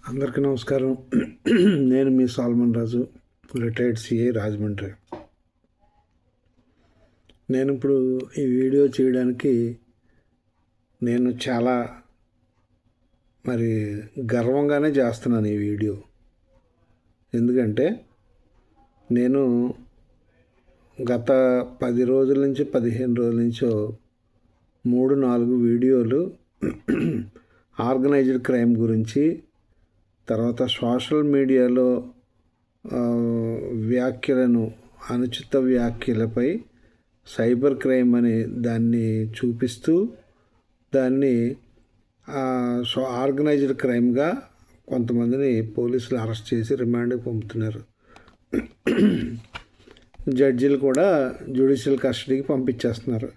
అందరికీ నమస్కారం. నేను మీ సాల్మన్ రాజు, రిటైర్డ్ సిఐ, రాజమండ్రి. నేను ఇప్పుడు ఈ వీడియో చేయడానికి నేను చాలా గర్వంగానే చేస్తున్నాను ఈ వీడియో. ఎందుకంటే నేను గత 10 రోజుల నుంచి 15 రోజుల నుంచో 3-4 వీడియోలు ఆర్గనైజ్డ్ క్రైమ్ గురించి, తర్వాత సోషల్ మీడియాలో వ్యాఖ్యలను, అనుచిత వ్యాఖ్యలపై సైబర్ క్రైమ్ అని దాన్ని చూపిస్తూ దాన్ని ఆర్గనైజ్డ్ క్రైమ్గా కొంతమందిని పోలీసులు అరెస్ట్ చేసి రిమాండ్కి పంపుతున్నారు. జడ్జీలు కూడా జ్యుడిషియల్ కస్టడీకి పంపించేస్తున్నారు.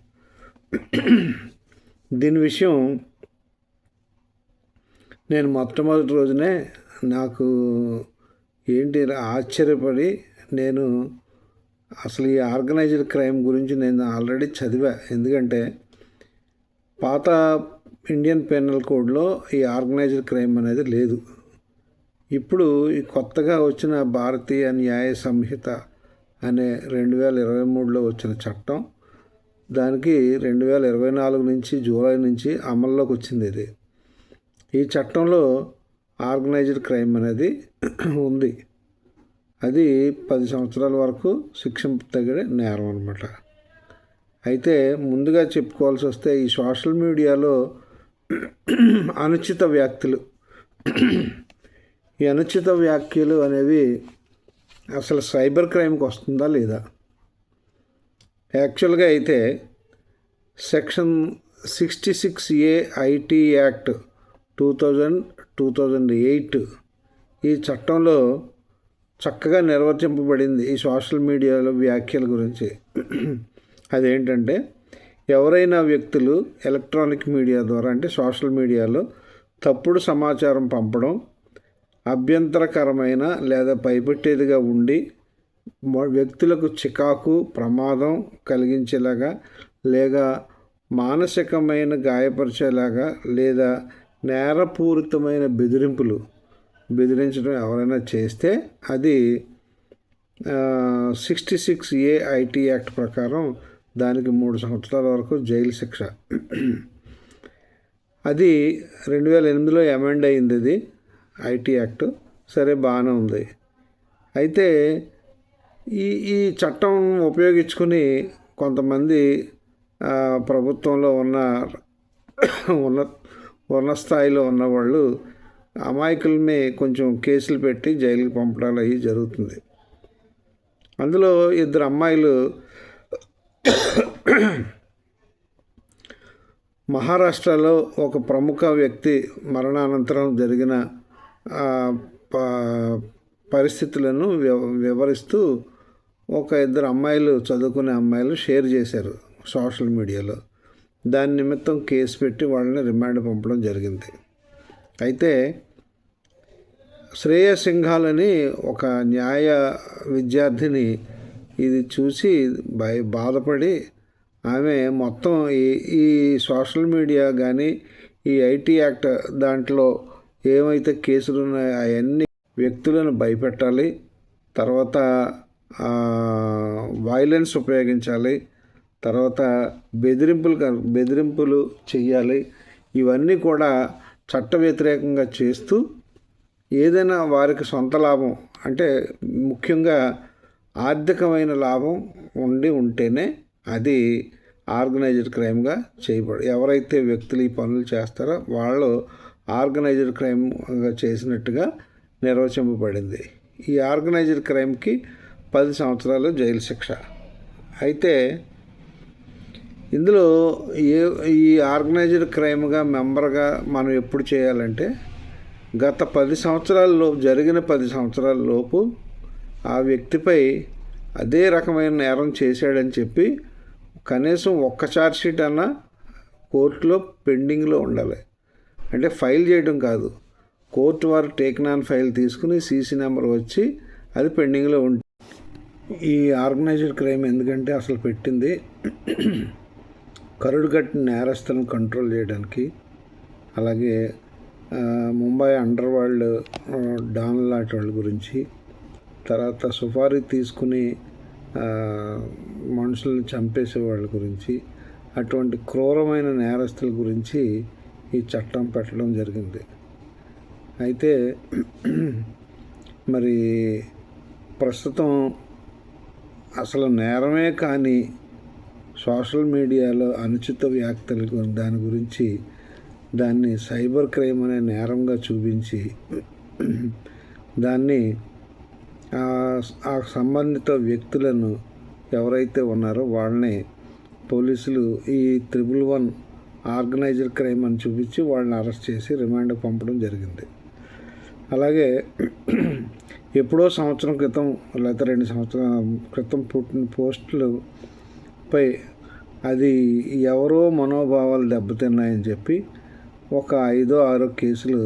దీని విషయం నేను మొట్టమొదటి రోజునే నాకు ఏంటి ఆశ్చర్యపడి, నేను అసలు ఈ ఆర్గనైజ్డ్ క్రైమ్ గురించి నేను ఆల్రెడీ చదివా. ఎందుకంటే పాత ఇండియన్ పెనల్ కోడ్లో ఈ ఆర్గనైజ్డ్ క్రైమ్ అనేది లేదు. ఇప్పుడు ఈ కొత్తగా వచ్చిన భారతీయ న్యాయ సంహిత అనే 2023లో వచ్చిన చట్టం, దానికి 2024 నుంచి జూలై నుంచి అమల్లోకి వచ్చింది. ఇది ఈ చట్టంలో ఆర్గనైజ్డ్ క్రైమ్ అనేది ఉంది. అది 10 సంవత్సరాల వరకు శిక్ష తగిన నేరం అన్నమాట. అయితే ముందుగా చెప్పుకోవాల్సి వస్తే, ఈ సోషల్ మీడియాలో అనుచిత వ్యాఖ్యలు, ఈ అనుచిత వ్యాఖ్యలు అనేవి అసలు సైబర్ క్రైమ్కి వస్తుందా లేదా? యాక్చువల్గా అయితే సెక్షన్ 66A ఐటీ యాక్ట్ 2008 ఈ చట్టంలో చక్కగా నిర్వచింపబడింది ఈ సోషల్ మీడియాలో వ్యాఖ్యల గురించి. అదేంటంటే, ఎవరైనా వ్యక్తులు ఎలక్ట్రానిక్ మీడియా ద్వారా, అంటే సోషల్ మీడియాలో తప్పుడు సమాచారం పంపడం, అభ్యంతరకరమైన లేదా భయపెట్టేదిగా ఉండి వ్యక్తులకు చికాకు, ప్రమాదం కలిగించేలాగా, లేదా మానసికమైన గాయపరిచేలాగా, లేదా నేరపూరితమైన బెదిరించడం ఎవరైనా చేస్తే అది 66A ఐటీ యాక్ట్ ప్రకారం దానికి 3 సంవత్సరాల వరకు జైలు శిక్ష. అది 2008లో అమెండ్ అయింది. అది ఐటీ యాక్ట్. సరే, బాగానే ఉంది. అయితే ఈ చట్టం ఉపయోగించుకుని కొంతమంది ప్రభుత్వంలో ఉన్న స్థాయిలో ఉన్నవాళ్ళు అమాయకుల్ని కొంచెం కేసులు పెట్టి జైలుకి పంపడాలు అవి జరుగుతుంది. అందులో 2 అమ్మాయిలు మహారాష్ట్రలో ఒక ప్రముఖ వ్యక్తి మరణానంతరం జరిగిన పరిస్థితులను వివరిస్తూ ఒక 2 అమ్మాయిలు, చదువుకునే అమ్మాయిలు షేర్ చేశారు సోషల్ మీడియాలో. దాని నిమిత్తం కేసు పెట్టి వాళ్ళని రిమాండ్ పంపడం జరిగింది. అయితే శ్రేయ సింఘాల్ అని ఒక న్యాయ విద్యార్థిని ఇది చూసి బాధపడి, ఆమె మొత్తం ఈ సోషల్ మీడియా కానీ, ఈ ఐటీ యాక్ట్ దాంట్లో ఏమైతే కేసులు ఉన్నాయో అవన్నీ వ్యక్తులను భయపెట్టాలి, తర్వాత వైలెన్స్ ఉపయోగించాలి, తర్వాత బెదిరింపులు చెయ్యాలి, ఇవన్నీ కూడా చట్ట వ్యతిరేకంగా చేస్తూ, ఏదైనా వారికి సొంత లాభం, అంటే ముఖ్యంగా ఆర్థికమైన లాభం ఉంటేనే అది ఆర్గనైజ్డ్ క్రైమ్గా ఎవరైతే వ్యక్తులు ఈ పనులు చేస్తారో వాళ్ళు ఆర్గనైజ్డ్ క్రైమ్గా చేసినట్టుగా నిర్వచింపబడింది. ఈ ఆర్గనైజ్డ్ క్రైమ్కి 10 సంవత్సరాలు జైలు శిక్ష. అయితే ఇందులో ఈ ఆర్గనైజ్డ్ క్రైమ్గా మెంబర్గా మనం ఎప్పుడు చేయాలంటే, గత 10 సంవత్సరాల్లో జరిగిన 10 సంవత్సరాల లోపు ఆ వ్యక్తిపై అదే రకమైన నేరం చేశాడని చెప్పి కనీసం ఒక్క ఛార్జ్షీట్ అన్నా కోర్టులో పెండింగ్లో ఉండాలి. అంటే ఫైల్ చేయడం కాదు, కోర్టు వారు టేకన్ ఆన్ ఫైల్ తీసుకుని సీసీ నెంబర్ వచ్చి అది పెండింగ్లో ఉంటుంది. ఈ ఆర్గనైజ్డ్ క్రైమ్ ఎందుకంటే అసలు పెట్టింది కరుడుగట్టిన నేరస్తులను కంట్రోల్ చేయడానికి, అలాగే ముంబై అండర్ వరల్డ్ డాన్ లాంటి వాళ్ళ గురించి, తర్వాత సుపారీ తీసుకుని మనుషులను చంపేసే వాళ్ళ గురించి, అటువంటి క్రూరమైన నేరస్తుల గురించి ఈ చట్టం పెట్టడం జరిగింది. అయితే మరి ప్రస్తుతం అసలు నేరమే కానీ సోషల్ మీడియాలో అనుచిత వ్యాఖ్యలు దాని గురించి దాన్ని సైబర్ క్రైమ్ అనే నేరంగా చూపించి దాన్ని ఆ సంబంధిత వ్యక్తులను ఎవరైతే ఉన్నారో వాళ్ళని పోలీసులు ఈ 111 ఆర్గనైజ్డ్ క్రైమ్ అని చూపించి వాళ్ళని అరెస్ట్ చేసి రిమాండ్ పంపడం జరిగింది. అలాగే ఎప్పుడో సంవత్సరం క్రితం లేకపోతే 2 సంవత్సరాల క్రితం పుట్టిన పోస్టులపై అది ఎవరో మనోభావాలు దెబ్బతిన్నాయని చెప్పి ఒక 5-6 కేసులు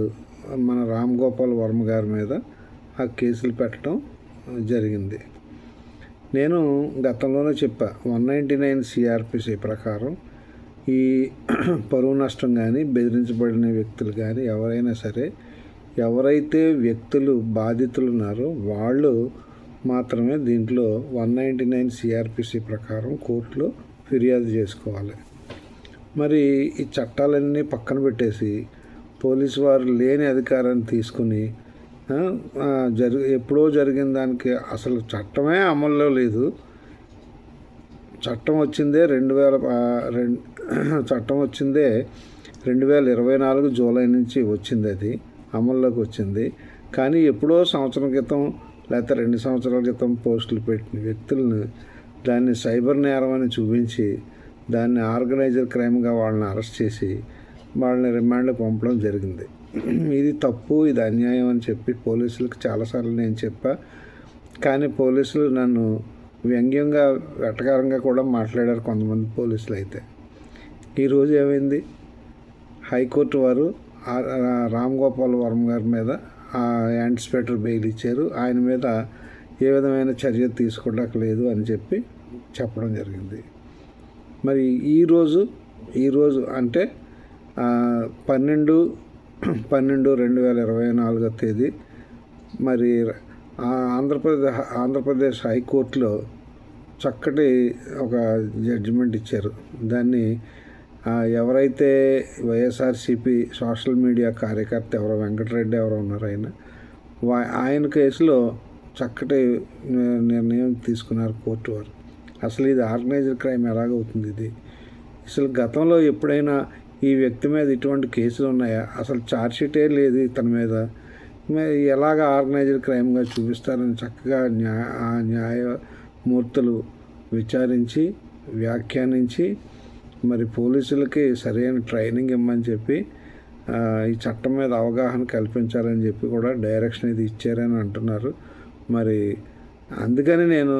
మన రామ్ గోపాల్ వర్మ గారి మీద ఆ కేసులు పెట్టడం జరిగింది. నేను గతంలోనే చెప్పా, 199 సిఆర్పిసి ప్రకారం ఈ పరువు నష్టం కానీ బెదిరించబడిన వ్యక్తులు కానీ ఎవరైనా సరే, ఎవరైతే వ్యక్తులు బాధితులు ఉన్నారో వాళ్ళు మాత్రమే దీంట్లో 199 సిఆర్పిసి ప్రకారం కోర్టులో ఫిర్యాదు చేసుకోవాలి. మరి ఈ చట్టాలన్నీ పక్కన పెట్టేసి పోలీసు వారు లేని అధికారాన్ని తీసుకుని ఎప్పుడో జరిగిన దానికి అసలు చట్టమే అమల్లో లేదు. చట్టం వచ్చిందే 2024 జూలై నుంచి వచ్చింది, అది అమల్లోకి వచ్చింది. కానీ ఎప్పుడో సంవత్సరం క్రితం లేకపోతే 2 సంవత్సరాల క్రితం పోస్టులు పెట్టిన వ్యక్తులను దాన్ని సైబర్ నేరం అని చూపించి దాన్ని ఆర్గనైజర్ క్రైమ్గా వాళ్ళని అరెస్ట్ చేసి వాళ్ళని రిమాండ్కి పంపడం జరిగింది. ఇది తప్పు, ఇది అన్యాయం అని చెప్పి పోలీసులకు చాలాసార్లు నేను చెప్పా. కానీ పోలీసులు నన్ను వ్యంగ్యంగా వెటకారంగా కూడా మాట్లాడారు కొంతమంది పోలీసులు. అయితే ఈరోజు ఏమైంది, హైకోర్టు వారు రామ్ గోపాల్ వర్మ గారి మీద యాంటిసిపేటరీ బెయిల్ ఇచ్చారు. ఆయన మీద ఏ విధమైన చర్య తీసుకోవట్లేదు అని చెప్పడం జరిగింది. మరి ఈరోజు అంటే 12/12/2024 తేదీ మరి ఆంధ్రప్రదేశ్ హైకోర్టులో చక్కటి ఒక జడ్జిమెంట్ ఇచ్చారు. దాన్ని ఎవరైతే వైఎస్ఆర్సీపీ సోషల్ మీడియా కార్యకర్త ఎవరో వెంకటరెడ్డి ఎవరో ఉన్నారు, ఆయన కేసులో చక్కటి నిర్ణయం తీసుకున్నారు కోర్టు వారు. అసలు ఇది ఆర్గనైజ్డ్ క్రైమ్ ఎలాగవుతుంది? ఇది అసలు గతంలో ఎప్పుడైనా ఈ వ్యక్తి మీద ఇటువంటి కేసులు ఉన్నాయా? అసలు ఛార్జ్షీటే లేదు ఇతని మీద. ఎలాగ ఆర్గనైజ్డ్ క్రైమ్గా చూపిస్తారని చక్కగా న్యాయమూర్తులు విచారించి వ్యాఖ్యానించి మరి పోలీసులకి సరైన ట్రైనింగ్ ఇమ్మని చెప్పి ఈ చట్టం మీద అవగాహన కల్పించాలని చెప్పి కూడా డైరెక్షన్ ఇది ఇచ్చారని అంటున్నారు. మరి అందుకని నేను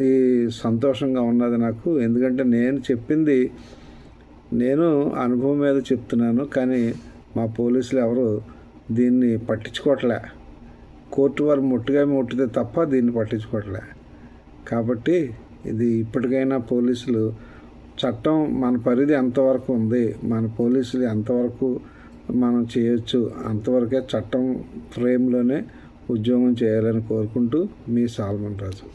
ఈ సంతోషంగా ఉన్నది నాకు. ఎందుకంటే నేను అనుభవం మీద చెప్తున్నాను, కానీ మా పోలీసులు ఎవరు దీన్ని పట్టించుకోవట్లే. కోర్టు వారు ముట్టితే తప్ప దీన్ని పట్టించుకోవట్లే. కాబట్టి ఇది ఇప్పటికైనా పోలీసులు చట్టం మన పరిధి ఎంతవరకు ఉంది, మన పోలీసులు ఎంతవరకు మనం చేయొచ్చు అంతవరకే చట్టం ఫ్రేమ్లోనే ఉద్యోగం చేయాలని కోరుకుంటూ మీ సాల్మన్ రాజు.